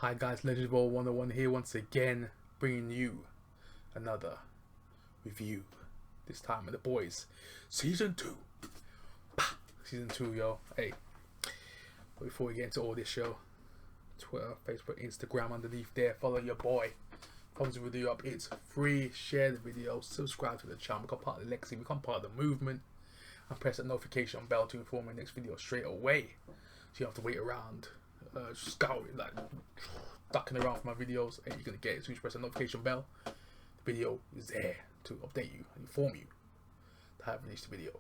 Hi guys, Legend Ball 101 here once again, bringing you another review. This time with the boys, Season 2. Season 2, yo. Hey, but before we get into all this show, Twitter, Facebook, Instagram underneath there, follow your boy. Thumbs the video up, it's free. Share the video, subscribe to the channel, become part of the legacy, become part of the movement, and press that notification bell to inform my next video straight away. So you don't have to wait around. Scouting, like ducking around for my videos, and you're gonna get it. So you press the notification bell. The video is there to update you and inform you that I have released a video.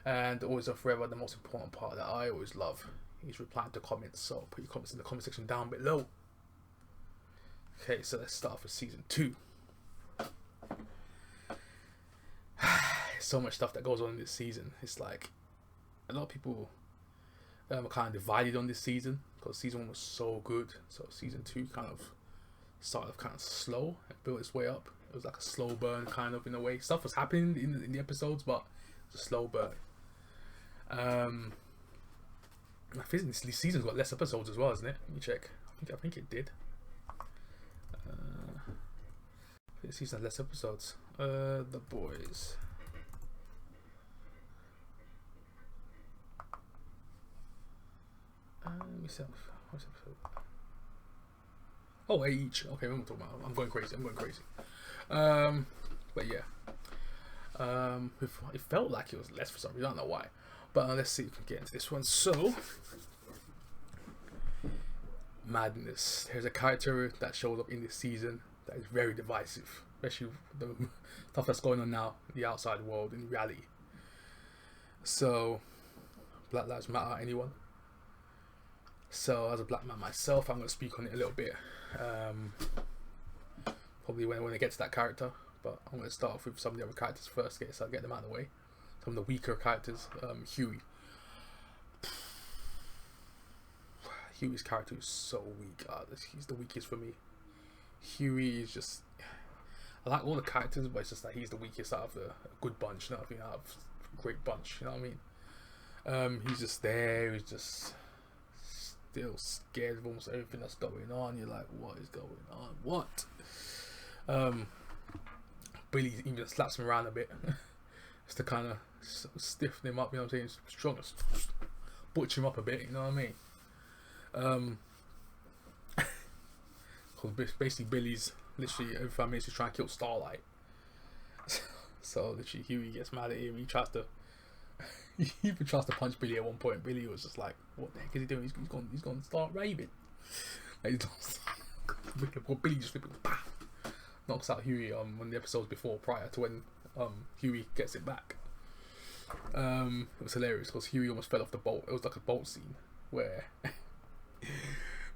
And always and forever, the most important part that I always love is replying to comments. So put your comments in the comment section down below. Okay, so let's start with Season 2. So much stuff that goes on in this season. It's like a lot of people are kind of divided on this season because Season 1 was so good. So Season 2 kind of started kind of slow and built its way up. It was like a slow burn kind of in a way. Stuff was happening in the episodes, but it was a slow burn. I think this season's got less episodes as well, isn't it? Let me check. I think it did. This season has less episodes. The boys. Let me see. What's episode? Oh, 8 each. Okay, what am I talking about? I'm going crazy. But yeah. It felt like it was less for some reason. I don't know why. But let's see if we can get into this one. So, madness. There's a character that shows up in this season that is very divisive, especially the stuff that's going on now in the outside world, in reality. So, Black Lives Matter, anyone? So, as a black man myself, I'm going to speak on it a little bit. Probably when I get to that character, but I'm going to start off with some of the other characters first, so I'll get them out of the way. Some of the weaker characters. Huey. Huey's character is so weak. He's the weakest for me. Huey is just... I like all the characters, but it's just that he's the weakest out of a good bunch. You know what I mean? Out of a great bunch. You know what I mean? He's just there. He's just still scared of almost everything that's going on. You're like, what is going on? What? Billy even slaps him around a bit just to kind of stiffen him up. You know what I'm saying? Strong, butcher him up a bit. You know what I mean? Because basically Billy's literally every 5 minutes he's trying to kill Starlight. So literally Huey gets mad at him. He tries to he even tries to punch Billy at one point. Billy was just like, what the heck is he doing? He's going to start raving. Like, Billy just flipping, knocks out Huey one of the episodes before, prior to when Huey gets it back. It was hilarious because Huey almost fell off the boat. It was like a boat scene where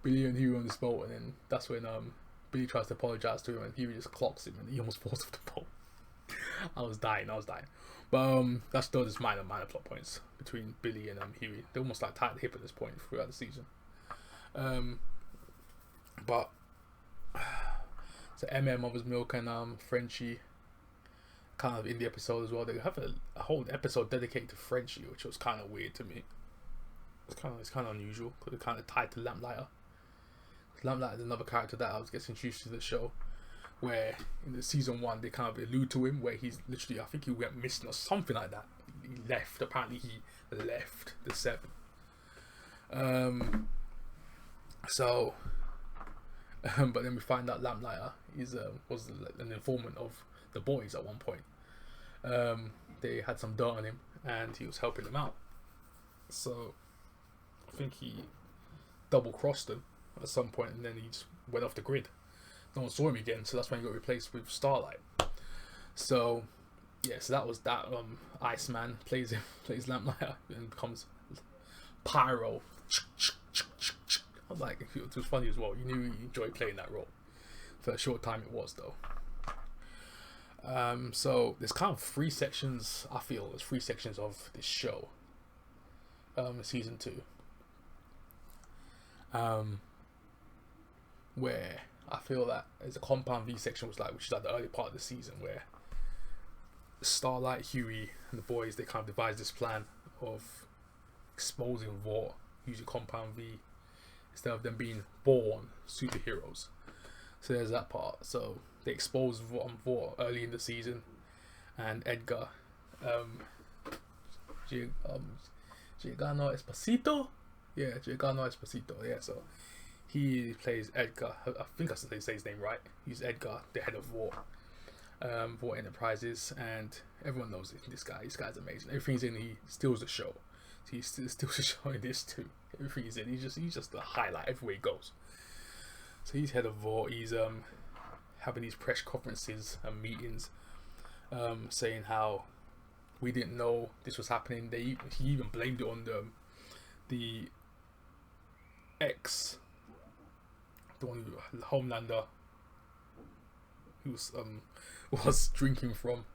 Billy and Huey on this boat, and then that's when Billy tries to apologize to him, and Huey just clocks him, and he almost falls off the boat. I was dying. But that's still just minor plot points between Billy and Huey. They're almost like tied hip at this point throughout the season. But so Mother's Milk and Frenchie kind of in the episode as well. They have a whole episode dedicated to Frenchie, which was kind of weird to me. It's kind of unusual because it's kind of tied to Lamplighter. Lamplighter is another character that I was getting introduced to the show, where in the Season 1 they kind of allude to him, where he's literally, I think he went missing or something like that. He left. Apparently he left the 7. But then we find out Lamplighter was an informant of the boys at one point. They had some dirt on him and he was helping them out. So I think he double crossed them at some point, and then he just went off the grid. No one saw him again, so that's when he got replaced with Starlight. So yeah, so that was that. Iceman plays Lamplighter and becomes Pyro. I was like, it was funny as well. You knew you enjoyed playing that role. For a short time it was though. So there's kind of 3 sections. I feel there's 3 sections of this show. Season 2. Where I feel that there's a Compound V section, which is like the early part of the season, where Starlight, Huey, and the boys, they kind of devised this plan of exposing Vought using Compound V instead of them being born superheroes. So there's that part. So they exposed Vought early in the season, and Edgar, Giordano Esposito, yeah. So he plays Edgar. I think I say his name right. He's Edgar, the head of Vought Enterprises, and everyone knows it. This guy's amazing. Everything's in. He steals the show. He steals the show in this too. Everything he's in. He's just the highlight everywhere he goes. So he's head of Vought. He's having these press conferences and meetings, saying how we didn't know this was happening. He even blamed it on the ex, the one who, Homelander, who was drinking from,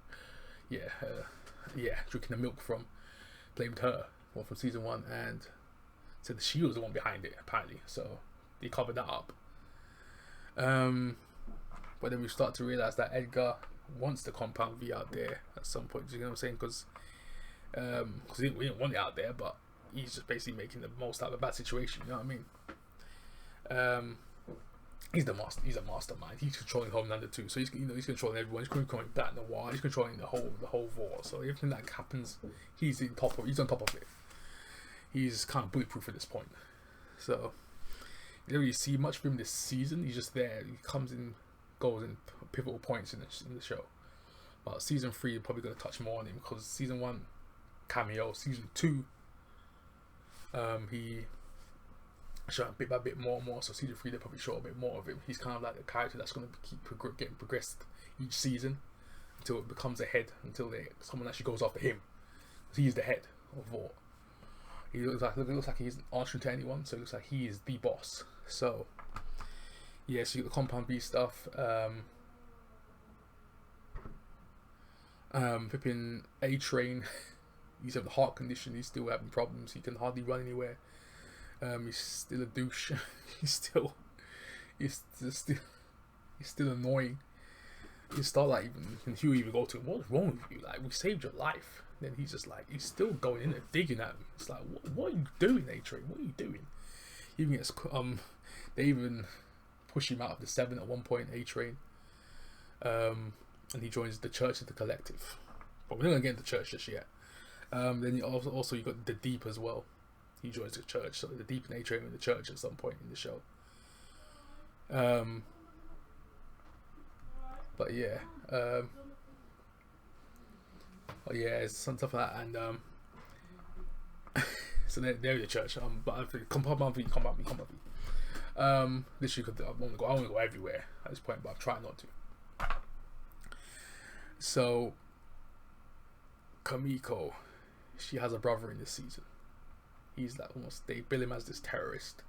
drinking the milk from, blamed her from season 1 and said that she was the one behind it apparently. So they covered that up. But then we start to realize that Edgar wants the Compound V out there at some point. You know what I'm saying? Because we didn't want it out there, but he's just basically making the most out of a bad situation. You know what I mean? He's a mastermind. He's controlling Homelander too. So he's controlling everyone. He's controlling Black Noir. He's controlling the whole Vought. So everything that happens, he's on top of it. He's kind of bulletproof at this point. So you don't really see much of him this season. He's just there. He comes in, goes in pivotal points in the show. But season 3 are probably going to touch more on him, because season 1 cameo, season 2 he showing bit by bit more and more. So season 3 they probably show a bit more of him. He's kind of like a character that's going to keep getting progressed each season until it becomes a head, until someone actually goes after him. He's the head of Vought. He looks like he isn't answering to anyone, so it looks like he is the boss. So yeah, so you got the Compound B stuff. Flipping A-Train, he's having a heart condition. He's still having problems. He can hardly run anywhere. He's still a douche. he's still annoying. You start like even Hugh even go to him, what's wrong with you? Like, we saved your life. Then he's just like, he's still going in and digging at him. It's like, what are you doing, A-Train? What are you doing? He even gets they even push him out of the 7 at one point, A-Train. And he joins the Church of the Collective. But we're not gonna get into church just yet. Then you also you got the Deep as well. He joins the church, so the Deep and A-Train in the church at some point in the show. But yeah, it's some stuff like that, and so they're in the church. But I think Compound V. Literally, I want to go everywhere at this point, but I'm trying not to. So Kamiko, she has a brother in this season. He's like they bill him as this terrorist,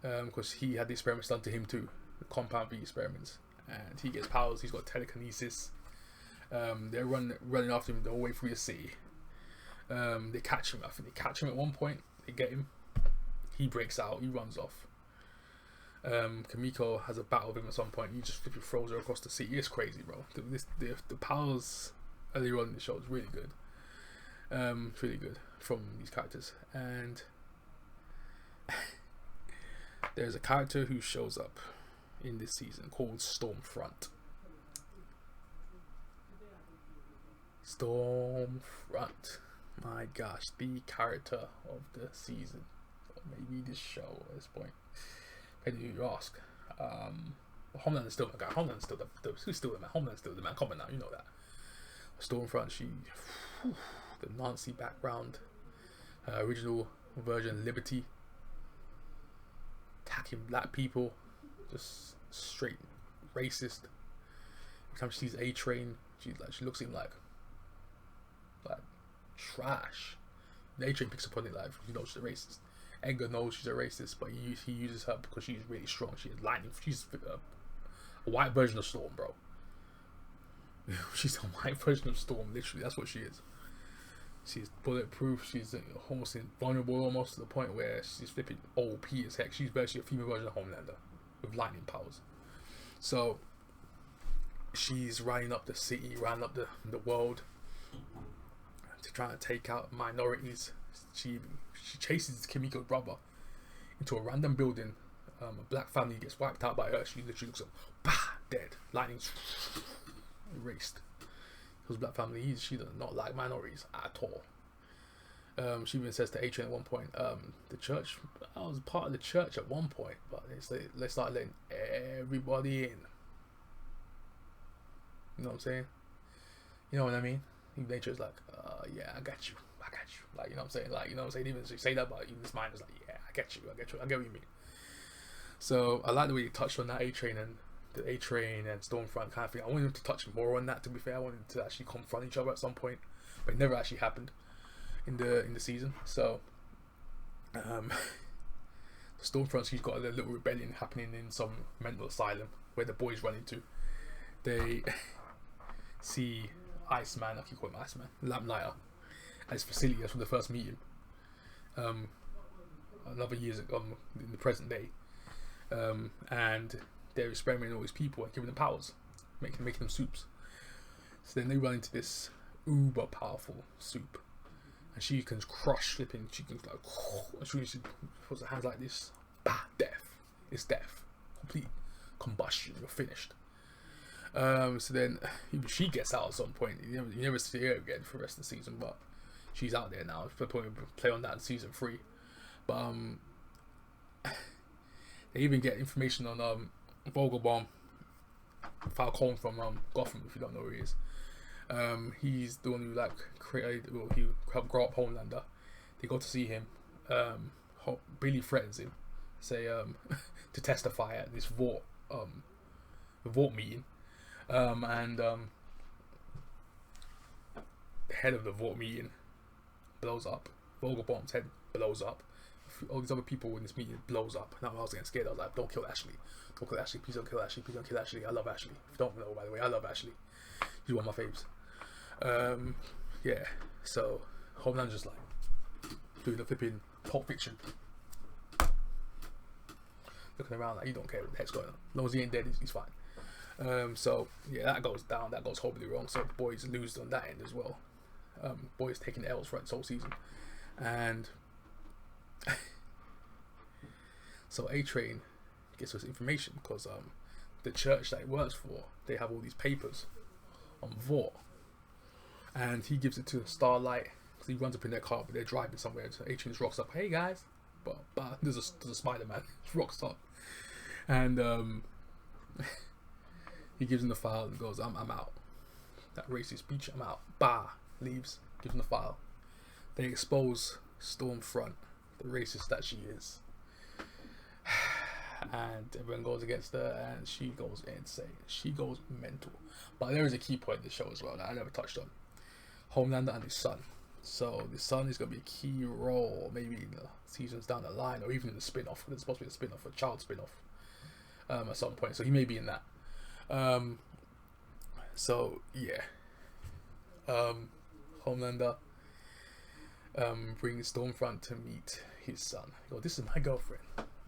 because he had the experiments done to him too, the Compound V experiments, and he gets powers. He's got telekinesis. They're running after him the whole way through the city. They catch him. I think they catch him at one point. They get him. He breaks out. He runs off. Kamiko has a battle with him at some point. He just flipping throws her across the city. It's crazy, bro. The powers earlier on in the show is really good. It's really good from these characters. And there's a character who shows up in this season called Stormfront. My gosh, the character of the season, or maybe this show at this point, depending who you ask. Homelander's still the guy. Homelander's still the man. Homelander's still the man. Come on now, you know that. Stormfront, the Nazi background, original version Liberty, attacking black people, just straight racist. Every time she sees A-Train, she looks at him like trash. And A-Train picks up on it, like, you know, she's a racist. Edgar knows she's a racist, but he uses her because she's really strong. She has lightning. She's a white version of Storm, bro. She's a white version of Storm, literally. That's what she is. She's bulletproof. She's almost invulnerable, almost to the point where she's flipping OP as heck. She's basically a female version of Homelander with lightning powers. So she's riding up the city, riding up the world to try to take out minorities. She chases Kimiko's brother into a random building. A black family gets wiped out by her. She literally looks up, bah, dead. Lightning erased. Because black family, she does not like minorities at all. She even says to A-Train at one point, the church, I was part of the church at one point, but let's start letting everybody in. You know what I'm saying? You know what I mean? Even A-Train's like, yeah, I got you. Like, you know what I'm saying? Like, you know what I'm saying? Even if you say that, but even his mind is like, yeah, I get you. I get what you mean. So I like the way you touched on that A-Train and Stormfront kind of thing. I wanted him to touch more on that, to be fair. I wanted them to actually confront each other at some point, but it never actually happened in the season. So Stormfront, she's got a little rebellion happening in some mental asylum where the boys run into. They see Iceman, I keep calling him Iceman, Lamplighter, at his facility. That's when they first meet him. Another years ago, in the present day. And they're experimenting on all these people and giving them powers, making them soups. So then they run into this uber powerful soup, and she can crush flipping. She can like, and she puts her hands like this. Bah, death. It's death. Complete combustion. You're finished. So then even she gets out at some point. You never see her again for the rest of the season, but she's out there now. They're play on that in season 3. But they even get information on Vogelbaum, Falcone from Gotham, if you don't know who he is. He's the one who like created, well, he helped grow up Homelander. They go to see him. Billy threatens him, say to testify at this Vought meeting, and the head of the Vought meeting blows up. Vogelbaum's head blows up. All these other people in this meeting blows up. Now I was getting scared. I was like, don't kill Ashley. Don't kill Ashley. Please don't kill Ashley. Please don't kill Ashley. I love Ashley. If you don't know, by the way, I love Ashley. She's one of my faves. Yeah. So Homelander's just like doing the flipping Pulp Fiction, looking around like, you don't care what the heck's going on. As long as he ain't dead, he's fine. So yeah, that goes down. That goes horribly wrong. So the boys lose on that end as well. Boys taking L's for this whole season, and so A-Train gets us information because the church that he works for, they have all these papers on Vought, and he gives it to Starlight because he runs up in their car, but they're driving somewhere. So A-Train just rocks up, hey guys, but there's a Spider-Man, rocks up, and he gives him the file and goes, I'm out. That racist speech, I'm out. Bah, leaves, gives him the file. They expose Stormfront, the racist that she is, and everyone goes against her, and she goes insane. She goes mental. But there is a key point in the show as well that I never touched on: Homelander and his son. So the son is going to be a key role, maybe in the seasons down the line, or even in the spin-off. There's supposed to be a spin-off, a child spin-off, at some point. So he may be in that. So yeah, Homelander brings Stormfront to meet his son. He goes, this is my girlfriend.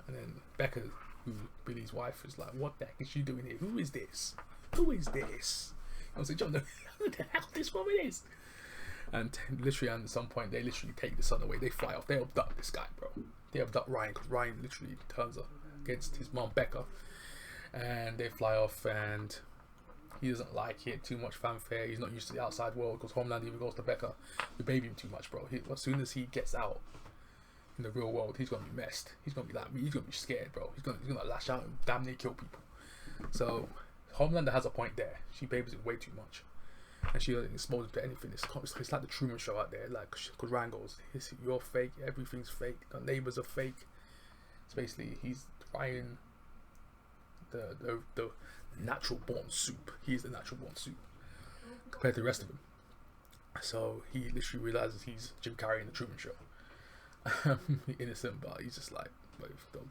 And then Becca, who Billy's wife, is like, what the heck is she doing here? Who is this? Who is this? I was like, John, who the hell this woman is? And literally at some point, they literally take the son away. They fly off. They abduct this guy, bro. They abduct Ryan, because Ryan literally turns up against his mom, Becca. And they fly off, and he doesn't like it. Too much fanfare. He's not used to the outside world, because Homelander even goes to Becca. We baby him too much, bro. As soon as he gets out in the real world, he's gonna be messed. He's gonna be like me. He's gonna be scared, bro. He's gonna lash out and damn near kill people. So Homelander has a point there. She babies it way too much, and she doesn't expose him to anything. It's like the Truman Show out there. Like, because Ryan goes, you're fake. Everything's fake. The neighbors are fake. It's basically he's trying the natural born soup. He's the natural born soup compared to the rest of them. So he literally realizes he's Jim Carrey in the Truman Show. Innocent, but he's just like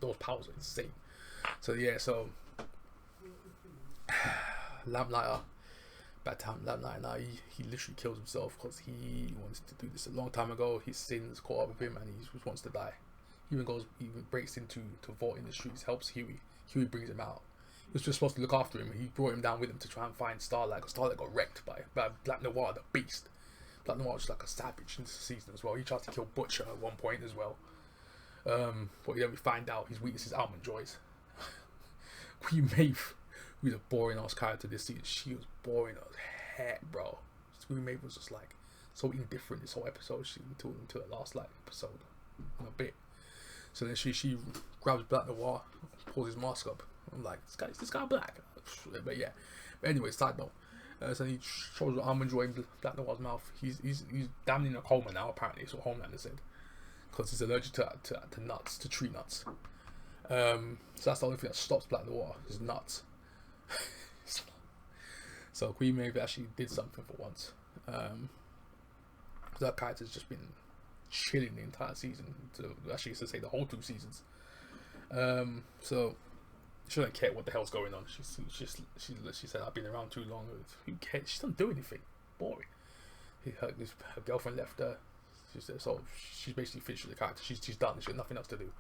those powers are insane. So yeah, so Lamplighter, bad time. Lamplighter now he literally kills himself because he wants to do this a long time ago. His sins caught up with him, and he just wants to die. He even breaks into Vought in the streets, helps Huey. Huey brings him out. He was just supposed to look after him. He brought him down with him to try and find Starlight, because Starlight got wrecked by Black Noir, the beast. Black Noir was like a savage in this season as well. He tries to kill Butcher at one point as well. But yeah, we find out his weakness is almond joys. Queen Maeve, who's a boring ass character this season, she was boring as heck, bro. Queen Maeve was just like so indifferent this whole episode. Until the last like episode and a bit. So then she grabs Black Noir, pulls his mask up. I'm like, this guy black? But yeah. But anyway, side note. So he shows the almond joy in Black Noir's mouth. He's damn in a coma now, apparently. That's what Homelander said. Because he's allergic to nuts, to tree nuts. So that's the only thing that stops Black Noir, is nuts. So Queen Maeve actually did something for once. That character's just been chilling the entire season. Actually, to say the whole 2 seasons. So she doesn't care what the hell's going on. She said, I've been around too long. Who cares? She doesn't do anything. Boring. Her girlfriend left her. So she's basically finished with the character. She's done. She got nothing else to do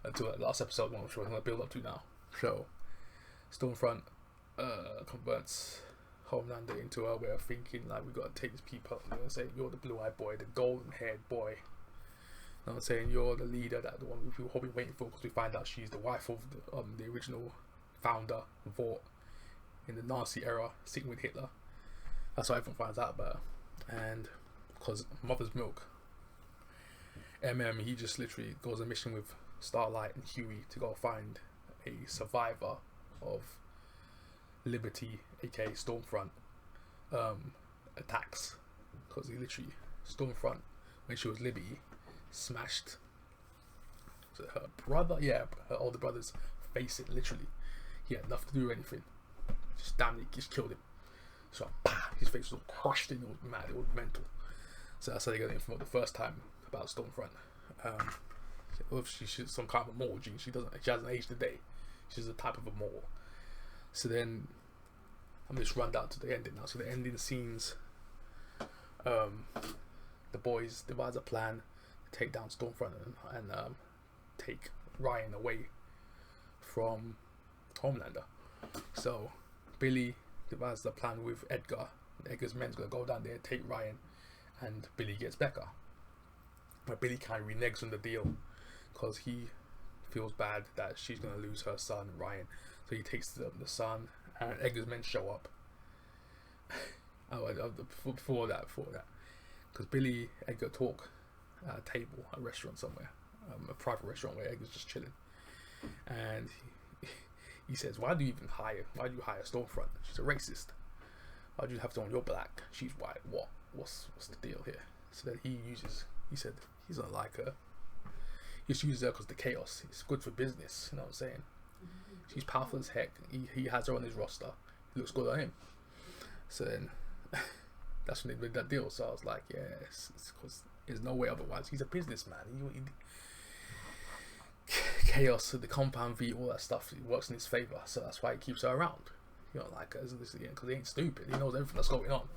until the last episode, one which we're going to build up to now. So Stormfront converts Homelander into her way of thinking, like, we got to take these people. You know what I'm saying? You're the blue-eyed boy, the golden-haired boy. You know what I'm saying? You're the leader, that the one we've all been waiting for, because we find out she's the wife of the original founder, Vought, in the Nazi era, sitting with Hitler. That's what everyone finds out about her. And because Mother's Milk, he just literally goes on a mission with Starlight and Huey to go find a survivor of Liberty, aka Stormfront, attacks. Because he literally, Stormfront, when she was Liberty, smashed her brother, her older brother's face, it literally. He had nothing to do with anything. Just just killed him. So his face was all crushed in, it was mad, it was mental. So that's how they got the info the first time about Stormfront. She's some kind of immortal gene. She hasn't aged a day. She's a type of immortal. So then I'm just run down to the ending now. So the ending scenes, the boys devise a plan to take down Stormfront and take Ryan away from Homelander. So Billy devises a plan with Edgar. Edgar's men's gonna go down there, take Ryan, and Billy gets Becca. But Billy kind of reneges on the deal because he feels bad that she's gonna lose her son Ryan. So he takes the son, and Edgar's men show up. Before that, because Billy Edgar talk at a table at a restaurant somewhere, a private restaurant where Edgar's just chilling, and he says, "Why do you hire Stormfront? She's a racist. Why do you have to on your black? She's white. What's the deal here?" So then he said he's not like her. He just uses her because the chaos. It's good for business. You know what I'm saying? She's powerful as heck. He has her on his roster. It looks good on him. So then that's when they made that deal. So I was like, yes, it's because there's no way otherwise. He's a businessman. Chaos, the compound V, all that stuff, it works in his favor. So that's why he keeps her around. You know, like, because he ain't stupid. He knows everything that's going on.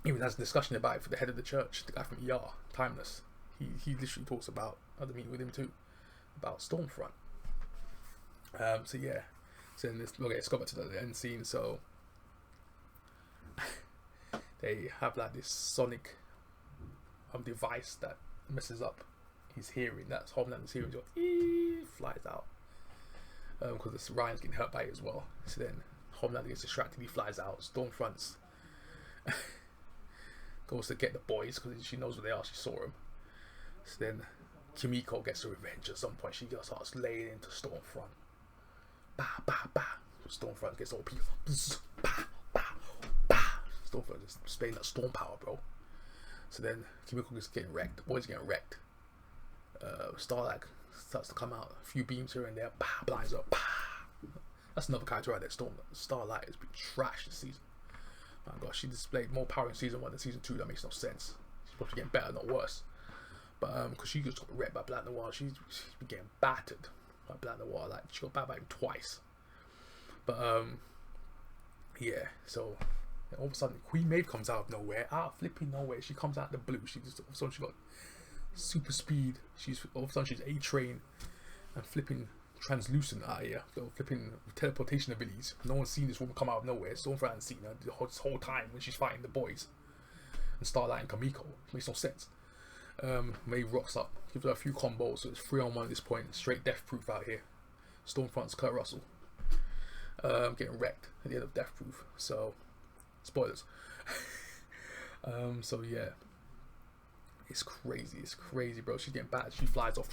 Even has a discussion about it for the head of the church, the guy from ER, Timeless. He literally talks about, I had a meeting with him too, about Stormfront. So yeah, so then let's go back to the end scene. So they have like this sonic device that messes up his hearing. That's Homelander's hearing. So flies out because Ryan's getting hurt by it as well. So then Homelander gets distracted. He flies out. Stormfront's goes to get the boys because she knows where they are. She saw him. So then Kimiko gets her revenge at some point. She just starts laying into Stormfront. Bah, bah, bah. Stormfront gets all people. Bah, bah, bah. Stormfront is displaying that storm power, bro. So then Kimiko is getting wrecked. The boys getting wrecked. Starlight starts to come out. A few beams here and there. Bah, blinds up. Bah. That's another character right there. Starlight has been trashed this season. Oh my gosh, she displayed more power in season 1 than season 2. That makes no sense. She's supposed to be getting better, not worse. But because she just got wrecked by Black Noir, she's been getting battered by Black Noir. Like, she got battered by him twice. But yeah. So all of a sudden, Queen Maeve comes out of nowhere, flipping nowhere. She comes out of the blue. She just all of a sudden she got super speed. All of a sudden she's A-Train and flipping translucent out here. So flipping teleportation abilities. No one's seen this woman come out of nowhere. Stormfront hasn't seen her this whole time when she's fighting the boys and Starlight and Kamiko. It makes no sense. Maeve rocks up, gives her a few combos, so it's 3-on-1 at this point. Straight death proof out here. Stormfront's Kurt Russell. Getting wrecked at the end of death proof. So, spoilers. So yeah. It's crazy, bro. She's getting battered. She flies off.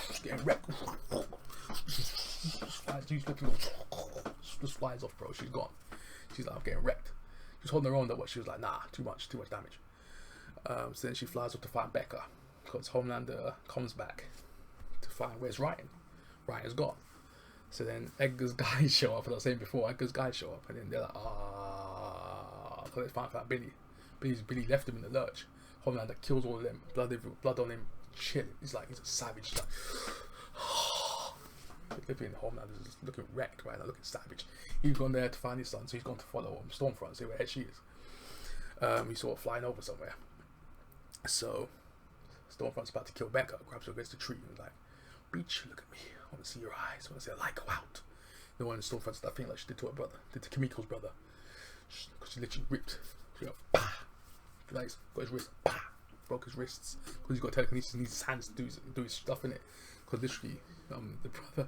She's getting wrecked. Just flies off, bro. She's gone. She's like, I'm getting wrecked. She's holding her own though, but she was like, nah, too much damage. So then she flies off to find Becca, because Homelander comes back to find where's Ryan. Ryan's gone. So then Edgar's guys show up, as I was saying before, Edgar's guys show up, and then they're like, because they find out Billy left him in the lurch. Homelander kills all of them, blood on him, chill. He's a savage. He's like, living Homelander's just looking wrecked right now, looking savage. He's gone there to find his son, so he's gone to follow Stormfront, see where she is. He's sort of flying over somewhere. So Stormfront's about to kill Becca, grabs her against the tree and like, Beach, look at me. I want to see your eyes. I want to see a light go out. The one in Stormfront's that thing like she did to her brother, did to Kimiko's brother. Because she literally ripped. She got, bah! Got his wrist, bah! Broke his wrists. Because he's got telekinesis and needs his hands to do his stuff in it. Because literally, the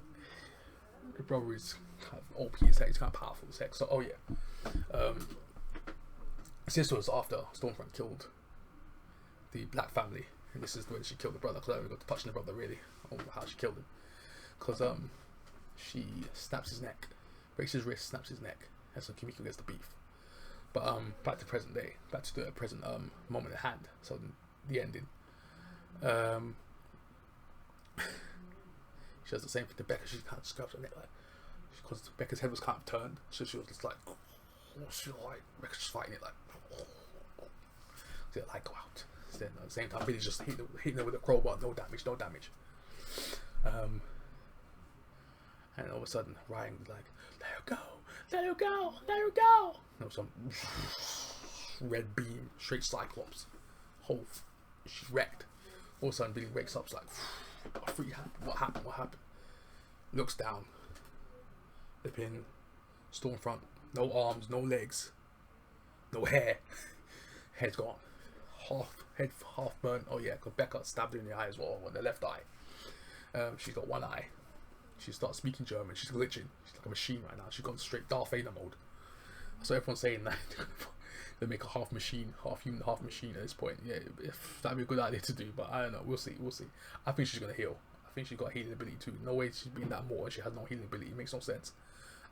brother is kind of OP as heck. He's kind of powerful as heck. So, oh yeah. This was after Stormfront killed the Black family. And this is when she killed the brother, because I haven't got to touch the brother really. I don't know how she killed him. Because she snaps his neck, breaks his wrist, snaps his neck, and so Kimiko gets the beef. But back to present day, back to the present moment at hand. So the ending. She does the same thing to Becca. She kind of scrubs her neck like, because Becca's head was kind of turned, so she was just like, Becca's just fighting it like, so like go out. Then at the same time, Billy's just hitting her with a crowbar, no damage. And all of a sudden, Ryan's like, let her go. You know, some red beam, straight Cyclops. She's wrecked. All of a sudden, Billy wakes up, like, what happened? Looks down. Flipping Stormfront, no arms, no legs, no hair. Head's gone. Half burnt. Oh yeah, because Becca stabbed her in the eye as well, on the left eye. She's got one eye. She starts speaking German. She's glitching. She's like a machine right now. She's gone straight Darth Vader mode. So everyone's saying that they make a half machine, half human, half machine at this point. Yeah, that'd be a good idea to do, but I don't know. We'll see. I think she's gonna heal. I think she's got healing ability too. No way she's been that more and she has no healing ability. It makes no sense.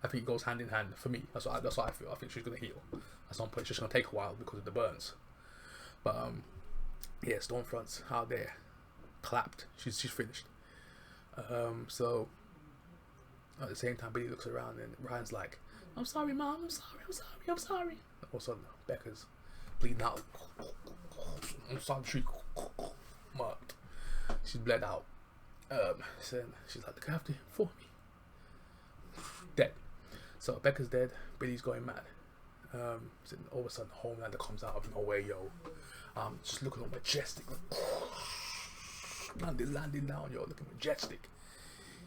I think it goes hand in hand for me. That's what I feel. I think she's gonna heal at some point. It's just gonna take a while because of the burns. But yeah, Stormfront's out there, clapped. She's finished. So at the same time, Billy looks around and Ryan's like, "I'm sorry, Mom. I'm sorry." All of a sudden, Becca's bleeding out. Inside the tree, marked. She's bled out. So she's like, "Look after him for me." Dead. So Becca's dead. Billy's going mad. So all of a sudden, Homelander comes out of nowhere, yo. Just looking all majestic. Landing down, yo, looking majestic.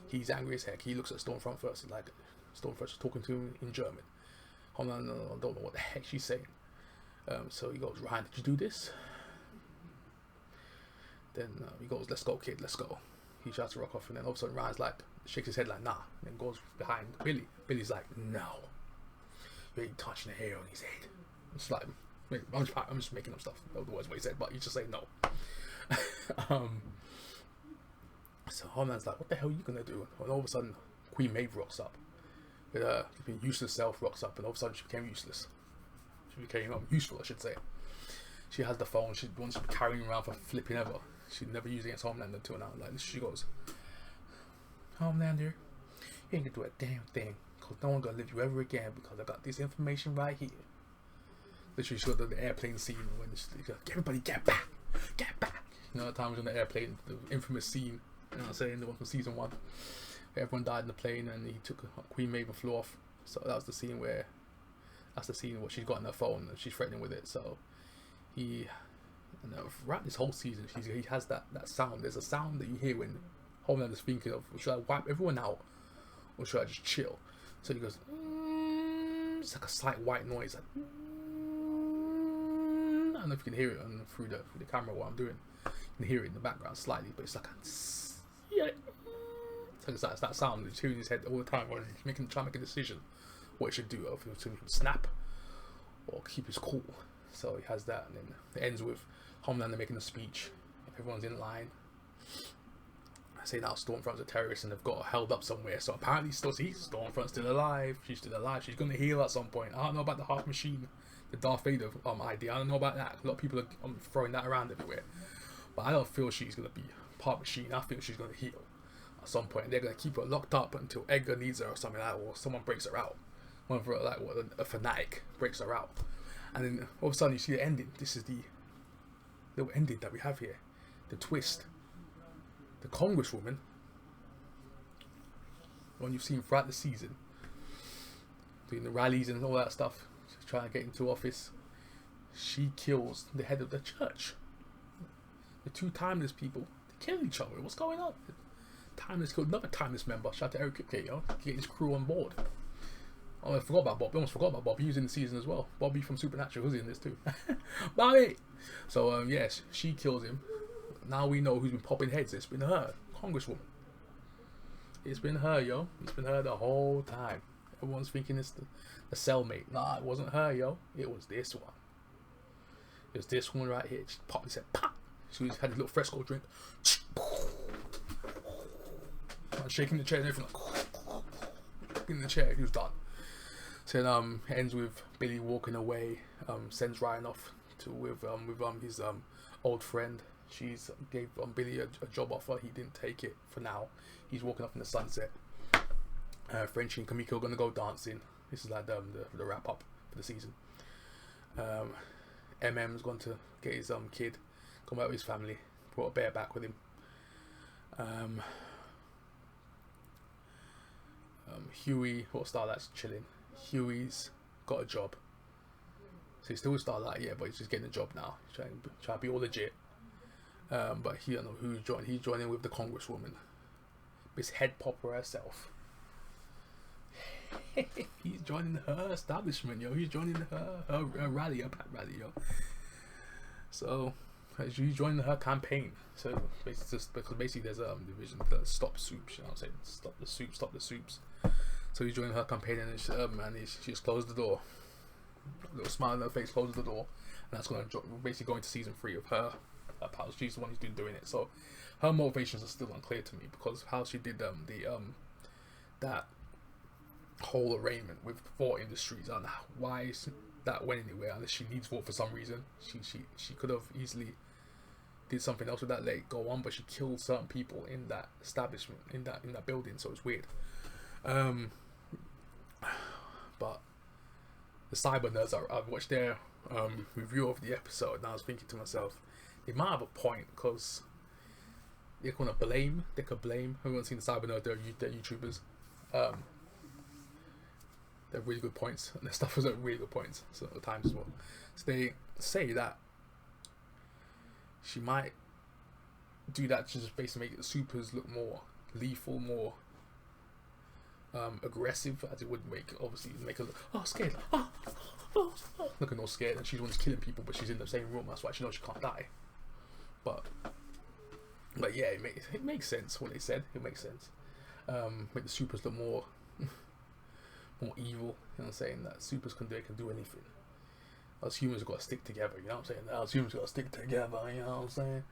He's angry as heck. He looks at Stormfront first. He's like, Stormfront's talking to him in German. Homelander don't know what the heck she's saying. So he goes, Ryan, did you do this? Then he goes, let's go, kid, let's go. He tries to rock off, and then all of a sudden Ryan's like, shakes his head like, nah. And then goes behind Billy. Billy's like, no. You ain't touching the hair on his head. It's like, I'm just making up stuff. That was what he said, but he just say no. So Homeland's like, what the hell are you gonna do? And all of a sudden, Queen Maeve rocks up. With her useless self rocks up, and all of a sudden she became useless. She became useful, I should say. She has the phone. She wants to be carrying around for flipping ever. She'd never use it against Homelander until now. Like she goes, Homelander, you ain't gonna do a damn thing, cause no one's gonna live you ever again because I got this information right here. Literally, she got the airplane scene when she's like, everybody get back. You know, the time was on the airplane, the infamous scene. You know what I'm saying? The one from season 1. Everyone died in the plane, and he took Queen Maeve and flew off. So that was the scene where, that's the scene where she's got on her phone and she's threatening with it. So he, throughout this whole season, he has that sound. There's a sound that you hear when Homelander's thinking of, should I wipe everyone out or should I just chill? So he goes, it's like a slight white noise, like, don't know if you can hear it through the camera what I'm doing. You can hear it in the background slightly, but it's like it's that sound that's hearing his head all the time when he's trying to make a decision what he should do, or if he should snap or keep his cool. So he has that, and then it ends with Homelander making a speech. Everyone's in line. I say now Stormfront's a terrorist and they've got her held up somewhere. So apparently Stormfront's still alive. She's still alive. She's going to heal at some point. I don't know about the half machine, the Darth Vader idea. I don't know about that. A lot of people are throwing that around everywhere. But I don't feel she's going to be part machine. I feel she's going to heal at some point. They're going to keep her locked up until Edgar needs her or something like that, or someone breaks her out. One of her, like a fanatic breaks her out. And then all of a sudden you see the ending. This is the little ending that we have here. The twist. The Congresswoman, one you've seen throughout the season, doing the rallies and all that stuff, trying to get into office, she kills the head of the church. The two timeless people, they kill each other. What's going on? Timeless killed another timeless member. Shout out to Eric Kripke, get his crew on board. Oh, I forgot about Bob. I almost forgot about Bob. He was in the season as well. Bobby from Supernatural was in this too. Bobby! So, yes, she kills him. Now we know who's been popping heads. It's been her, Congresswoman. It's been her, yo. It's been her the whole time. Everyone's thinking it's the cellmate. Nah, it wasn't her, yo. It was this one. It was this one right here. She popped and said, pop. She had a little fresco drink. Shaking the chair and everything. In the chair, he was done. So it ends with Billy walking away. Sends Ryan off with his old friend. She's gave Billy a job offer. He didn't take it for now. He's walking off in the sunset. Frenchie and Kamiko are gonna go dancing. This is like the wrap up for the season. MM's going to get his kid, come out with his family, brought a bear back with him. Huey, what Starlight's chilling. Huey's got a job. So he's still with Starlight, yeah, but he's just getting a job now. He's trying to be all legit. But he don't know who's joining. He's joining with the Congresswoman. Miss Head Popper herself. He's joining her establishment, yo. He's joining her rally, her pat rally, yo. So he's joining her campaign. So basically, because there's a division that stop soups. You know what I'm saying? Stop the soups. So he's joining her campaign, and she just closed the door. A little smile on her face, closes the door, and that's going to basically go into season 3 of her. How she's the one who's been doing it. So her motivations are still unclear to me, because how she did that whole arrangement with Vought Industries, and why that went anywhere unless she needs Vought for some reason. She could have easily did something else with that, let it go on, but she killed certain people in that establishment, in that building, so it's weird. But the Cyber Nerds, I've watched their review of the episode, and I was thinking to myself, they might have a point, because they could blame. Everyone's seen the Cyber Nerds, they're YouTubers. They're really good points, and their stuff was at really good points, so at times as well. So they say that she might do that to just basically make the supers look more lethal, more aggressive, as it would make her look scared, looking all scared, and she's the one who's killing people, but she's in the same room. That's why she knows she can't die. But yeah, it makes sense what they said. It makes sense. Make the supers look more evil. You know what I'm saying? That supers can do anything. Us humans have got to stick together. You know what I'm saying? Us humans got to stick together. You know what I'm saying?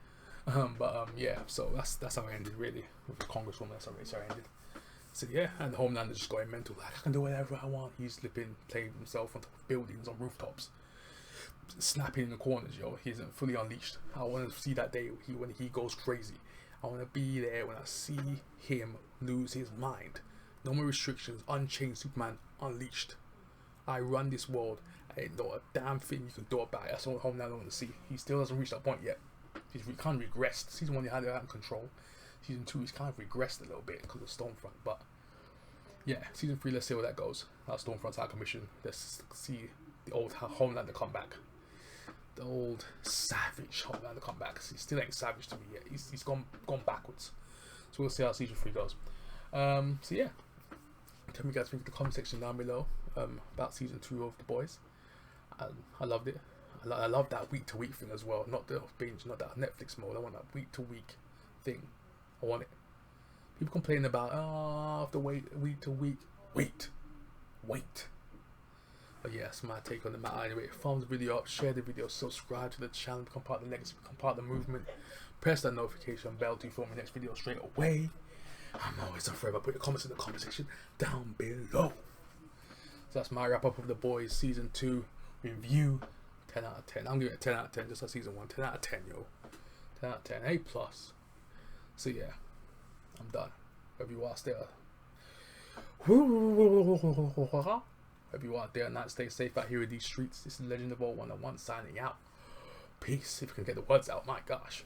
Yeah. So that's how it ended, really, with the Congresswoman. That's how it ended. So yeah, and Homelander just going mental, like, I can do whatever I want. He's playing himself on top of buildings, on rooftops, snapping in the corners, yo. He isn't fully unleashed. I want to see that day when he goes crazy. I want to be there when I see him lose his mind. No more restrictions, unchained Superman, unleashed. I run this world. I ain't know a damn thing you can do about it. That's what Homelander want to see. He still hasn't reached that point yet. He's kind of regressed. Season 1 he had it out of control. Season 2 he's kind of regressed a little bit because of Stormfront. But yeah, season 3, let's see how that goes. Stormfront's out of commission. Let's see the old Homelander come back. The old savage Homelander come back. He still ain't savage to me yet. He's gone backwards. So we'll see how season 3 goes. So yeah, tell me what you guys think in the comment section down below about season 2 of The Boys. I loved it. I love that week to week thing as well. Not the binge, not that Netflix mode. I want that week to week thing. I want it. People complain about, oh, I have to wait week to week. Wait. But yeah, that's my take on the matter. Anyway, thumbs the video up, share the video, subscribe to the channel, become part of the legacy, become part of the movement. Press that notification bell to film my next video straight away. I'm always on forever. Put your comments in the comment section down below. So that's my wrap up of The Boys Season 2 review. 10 out of 10. I'm giving it 10 out of 10 just like Season 1. 10 out of 10, yo. 10 out of 10. A+. So yeah, I'm done. Hope you out there. Hope you out there and not stay safe out here in these streets. This is Legend of All 101 signing out. Peace. If you can get the words out, my gosh.